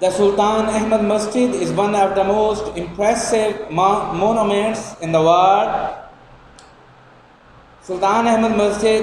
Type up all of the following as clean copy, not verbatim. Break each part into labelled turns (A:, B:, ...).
A: The Sultan Ahmed Masjid is one of the most impressive monuments in the world. Sultan Ahmed Masjid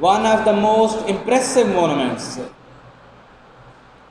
A: one of the most impressive monuments,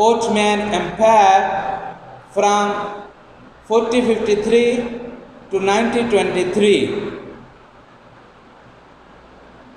A: Ottoman Empire from 1453 to 1923।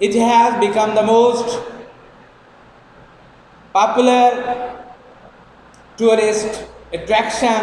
A: It has become the most popular tourist attraction।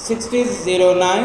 A: 1609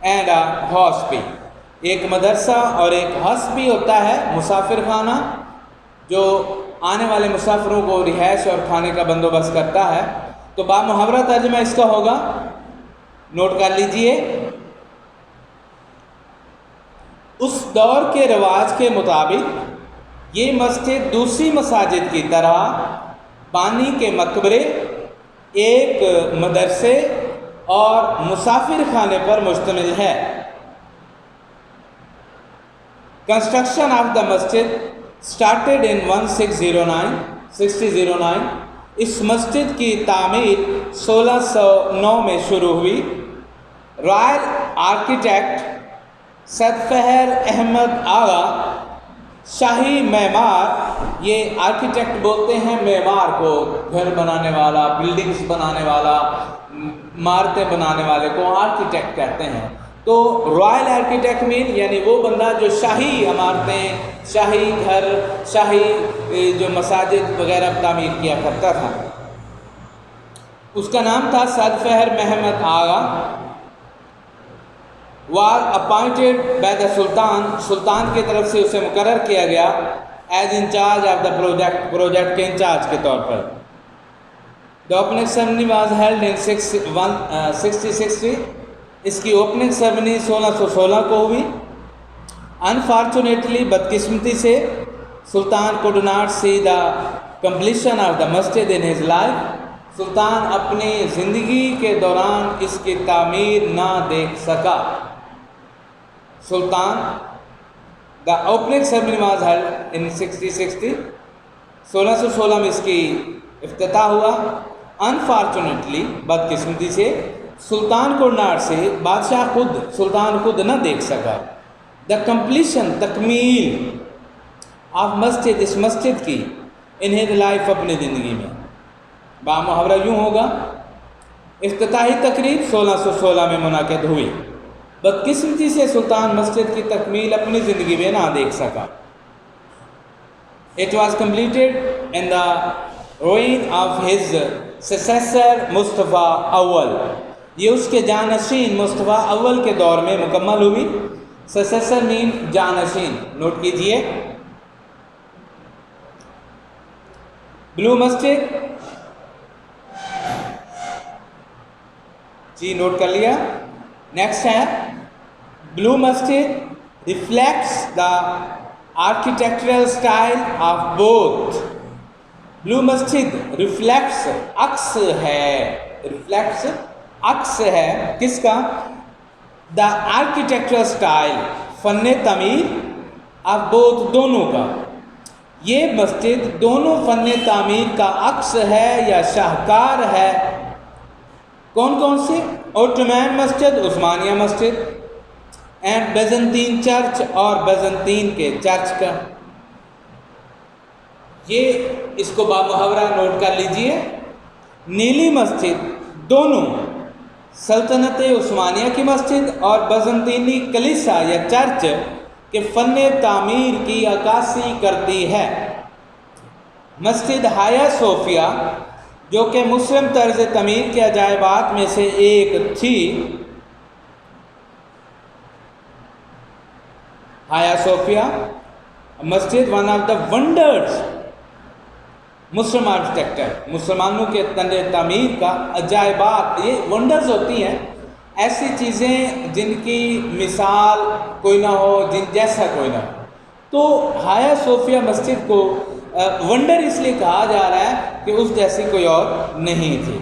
A: and اے ہاسپی. ایک مدرسہ اور ایک ہاسپی ہوتا ہے مسافر خانہ جو آنے والے مسافروں کو رہائش اور کھانے کا بندوبست کرتا ہے. تو بامحاورہ ترجمہ اس کا ہوگا، نوٹ کر لیجئے، اس دور کے رواج کے مطابق یہ مسجد دوسری مساجد کی طرح بانی کے مقبرے، ایک مدرسے اور مسافر خانے پر مشتمل ہے. Construction of the Masjid started in 1609. اس مسجد کی تعمیر 1609 میں شروع ہوئی. رائل آرکیٹیکٹ سدفہر احمد آغا، شاہی معمار، یہ آرکیٹیکٹ بولتے ہیں معمار کو، گھر بنانے والا، بلڈنگز بنانے والا، عمارتیں بنانے والے کو آرکیٹیکٹ کہتے ہیں. تو رائل آرکیٹیکٹ مین یعنی وہ بندہ جو شاہی عمارتیں، شاہی گھر، شاہی جو مساجد وغیرہ تعمیر کیا کرتا تھا. اس کا نام تھا سدفہر محمد آغا. was appointed by the سلطان، سلطان کی طرف سے اسے مقرر کیا گیا as incharge of the project کے انچارج کے طور پر. The opening ceremony was held in 1660. اس کی اوپننگ سرمنی 1616 کو ہوئی. Unfortunately بدقسمتی سے سلطان could not see the completion of the masjid in his life. سلطان اپنی زندگی کے دوران اس کی تعمیر نہ دیکھ سکا. سلطان the opening ceremony was held in 1660. 1616 میں اس کی افتتاح ہوا. Unfortunately بدقسمتی سے سلطان کو ناٹ سے سلطان خود نہ دیکھ سکا. دا کمپلیشن تکمیل آف مسجد، اس مسجد کی، ان ہز لائف اپنی زندگی میں. بامحاورہ یوں ہوگا، افتتاحی تقریب 1616 میں منعقد ہوئی. بدقسمتی سے سلطان مسجد کی تکمیل اپنی زندگی میں نہ دیکھ سکا. It was completed in the reign of his successor مصطفیٰ اول. یہ اس کے جانشین مصطفیٰ اول کے دور میں مکمل ہوئی. سسیسر مین جانشین، نوٹ کیجئے. بلو مسجد، جی نوٹ کر لیا. نیکسٹ ہے blue Masjid reflects the architectural style of both. Blue Masjid reflects, عکس ہے، ریفلیکٹس عکس ہے کس کا؟ دا آرکیٹیکچرل اسٹائل، فن تعمیر، آف بوتھ، دونوں کا. یہ مسجد دونوں فن تعمیر کا عکس ہے یا شاہکار ہے. کون کون سے؟ اوٹومین مسجد، عثمانیہ مسجد، اینڈ بیزنطین چرچ، اور بیزنطین کے چرچ کا. یہ اس کو بامحاورہ نوٹ کر لیجئے. نیلی مسجد دونوں سلطنت عثمانیہ کی مسجد اور بیزنطینی کلیسا یا چرچ کے فن تعمیر کی عکاسی کرتی ہے. مسجد ہایا صوفیہ جو کہ مسلم طرز تعمیر کے عجائبات میں سے ایک تھی، ہایا صوفیہ مسجد one of the wonders Muslim architecture, مسلمانوں کے تن تعمیر کا عجائبات. یہ ونڈرز ہوتی ہیں، ایسی چیزیں جن کی مثال کوئی نہ ہو، جن جیسا کوئی نہ ہو. تو ہایا صوفیہ مسجد کو ونڈر اس لیے کہا جا رہا ہے کہ اس جیسی کوئی اور نہیں تھی.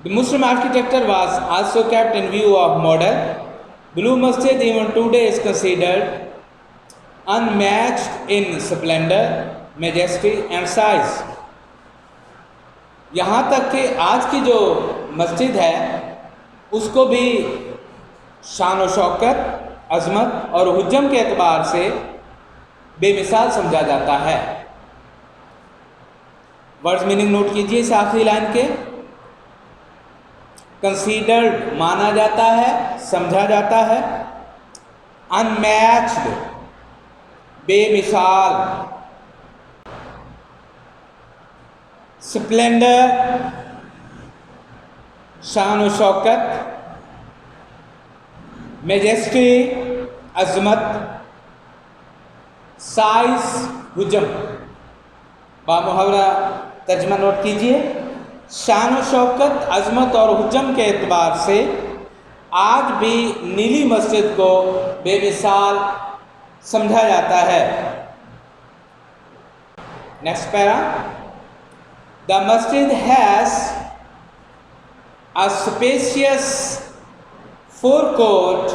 A: The Muslim architecture was also kept in view of model. Blue Masjid even today is considered unmatched in splendor, majesty and size. یہاں تک کہ آج کی جو مسجد ہے اس کو بھی شان و شوکت، عظمت اور حجم کے اعتبار سے بے مثال سمجھا جاتا ہے. ورڈز میننگ نوٹ کیجئے اس آخری لائن کے. کنسیڈرڈ مانا جاتا ہے، سمجھا جاتا ہے. انمیچڈ بے مثال. سپلینڈر شان و شوکت. میجسٹی عظمت، سائز حجم. بامحاورہ ترجمہ نوٹ کیجئے. شان و شوکت، عظمت اور حجم کے اعتبار سے آج بھی نیلی مسجد کو بے مثال سمجھا جاتا ہے. Next para. The masjid has a spacious forecourt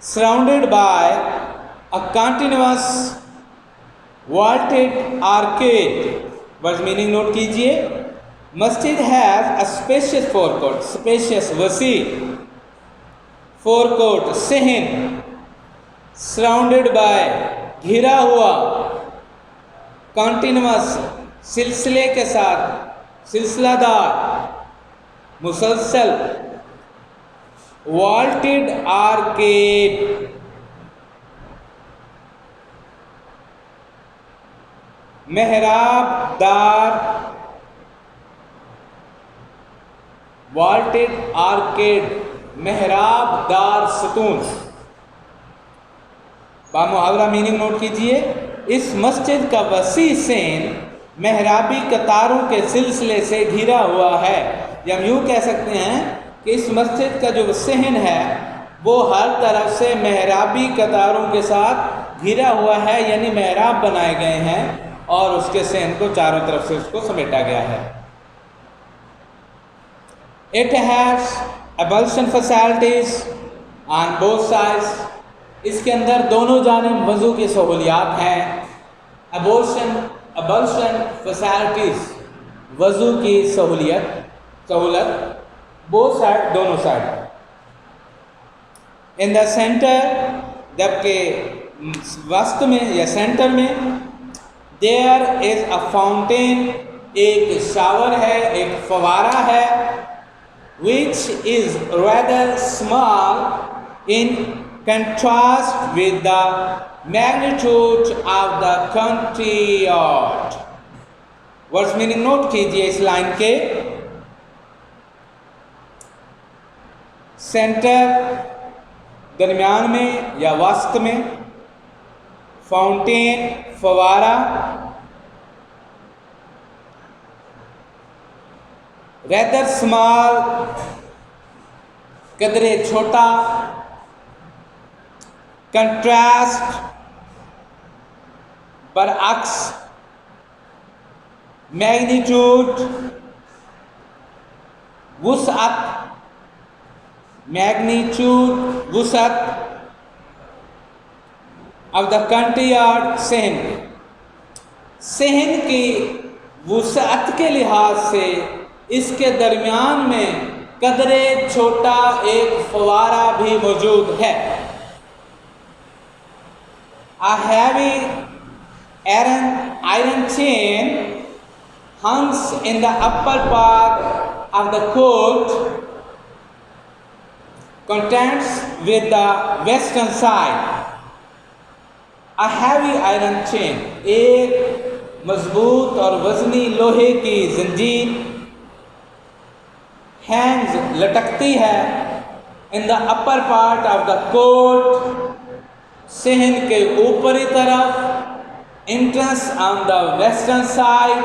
A: surrounded by a continuous vaulted arcade. What's meaning note کیجئے. مسجد has a spacious forecourt, spacious وسیع forecourt صحن surrounded by گھرا ہوا continuous سلسلے کے ساتھ سلسلہ دار مسلسل vaulted arcade محراب دار vaulted arcade محراب دار ستون. بامحاورہ میننگ نوٹ کیجئے. اس مسجد کا وسیع صحن محرابی قطاروں کے سلسلے سے گھرا ہوا ہے. یا ہم یوں کہہ سکتے ہیں کہ اس مسجد کا جو صحن ہے وہ ہر طرف سے محرابی قطاروں کے ساتھ گھرا ہوا ہے، یعنی محراب بنائے گئے ہیں اور اس کے صحن کو چاروں طرف سے اس کو سمیٹا گیا ہے. It has ablution facilities on both sides. اس کے اندر دونوں جانب وضو کی سہولیات ہیں. ablution facilities وضو کی سہولت both side دونوں سائڈ. in the center جبکہ وسط میں یا سینٹر میں there is a fountain ایک شاور ہے، ایک فوارہ ہے which is rather small in contrast with the magnitude of the courtyard. What's meaning note کیجئے اس لائن کے. سینٹر درمیان میں یا وسط میں، فاؤنٹین فوارہ، rather small قدرے چھوٹا، کنٹراسٹ برعکس، میگنیٹیوڈ وسعت، میگنیٹیوڈ وسعت آف دا کنٹری یارڈ صحن کی وسعت کے لحاظ سے اس کے درمیان میں قدرے چھوٹا ایک فوارہ بھی موجود ہے. A heavy iron chain hangs in the upper part of the court, contrasts with the western side. A heavy iron chain ایک مضبوط اور وزنی لوہے کی زنجیر hangs لٹکتی ہے in the upper part of the court صحن کے اوپری طرف entrance on the western side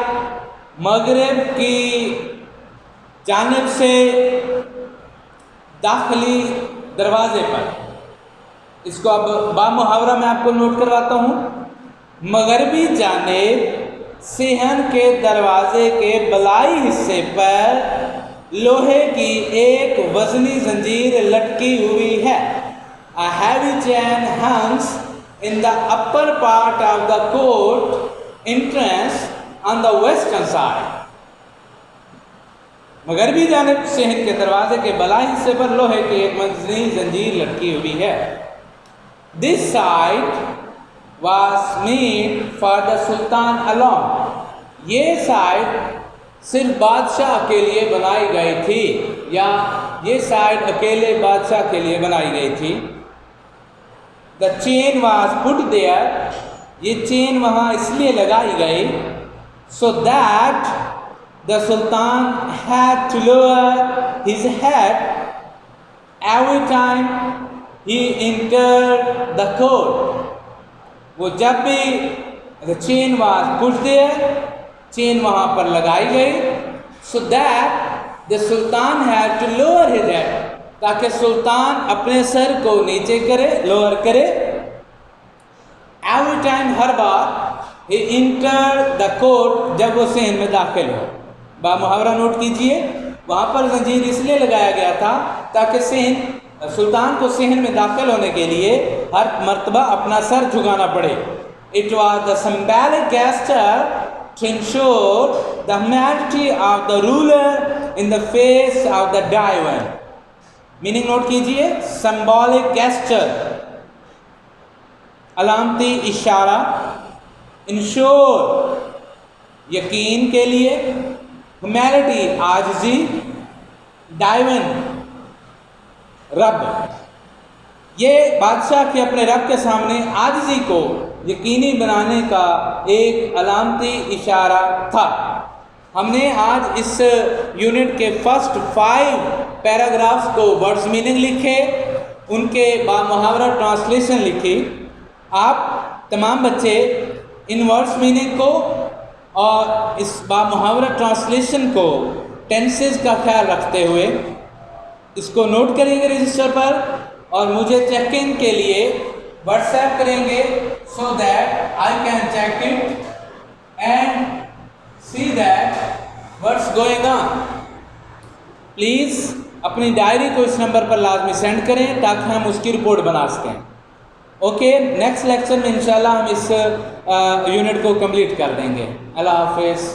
A: مغرب کی جانب سے داخلی دروازے پر. اس کو اب بامحاورہ میں آپ کو نوٹ کرواتا ہوں. مغربی جانب صحن کے دروازے کے بلائی حصے پر لوہے کی ایک وزنی زنجیر لٹکی ہوئی ہے. A heavy chain hangs in the upper part of the court entrance on the western side. مغربی جانب صحن کے دروازے کے بلائی حصے پر لوہے کی ایک وزنی زنجیر لٹکی ہوئی ہے. This side was made for the Sultan alone. یہ سائڈ صرف بادشاہ کے لیے بنائی گئی تھی، یا یہ سائڈ اکیلے بادشاہ کے لیے بنائی گئی تھی. The chain was put there. یہ چین وہاں اس لیے لگائی گئی so that the Sultan had to lower his head every time he entered the court. وہ جب بھی the chain was put there, چین وہاں پر لگائی گئی, so that the sultan had to lower his head, تاکہ سلطان اپنے سر کو نیچے کرے, لوور کرے. Every time, Hare bar, he entered the court, جب وہ صحن میں داخل ہو. با محاورہ نوٹ کیجئے, وہاں پر زنجیر اس لیے لگایا گیا تھا تاکہ سلطان کو صحن میں داخل ہونے کے لیے ہر مرتبہ اپنا سر جھکانا پڑے. It was the symbolic gesture to ensure the majesty of the ruler in the face of the divine. Meaning note کیجئے, symbolic gesture, علامتی اشارہ, ensure, یقین کے لیے, humility, عاجزی, divine, رب. یہ بادشاہ کے اپنے رب کے سامنے عاجزی کو یقینی بنانے کا ایک علامتی اشارہ تھا. ہم نے آج اس یونٹ کے فرسٹ 5 پیراگرافز کو ورڈز میننگ لکھے, ان کے با محاورہ ٹرانسلیشن لکھی. آپ تمام بچے ان ورڈز میننگ کو اور اس با محاورہ ٹرانسلیشن کو ٹینسز کا خیال رکھتے ہوئے اس کو نوٹ کریں گے رجسٹر پر, اور مجھے چیک ان کے لیے واٹس ایپ کریں گے, so that I can check it and see that what's going on. Please اپنی ڈائری کو اس نمبر پر لازمی سینڈ کریں تاکہ ہم اس کی رپورٹ بنا سکیں. اوکے, نیکسٹ لیکچر میں انشاءاللہ ہم اس یونٹ کو کمپلیٹ کر دیں گے. اللہ حافظ.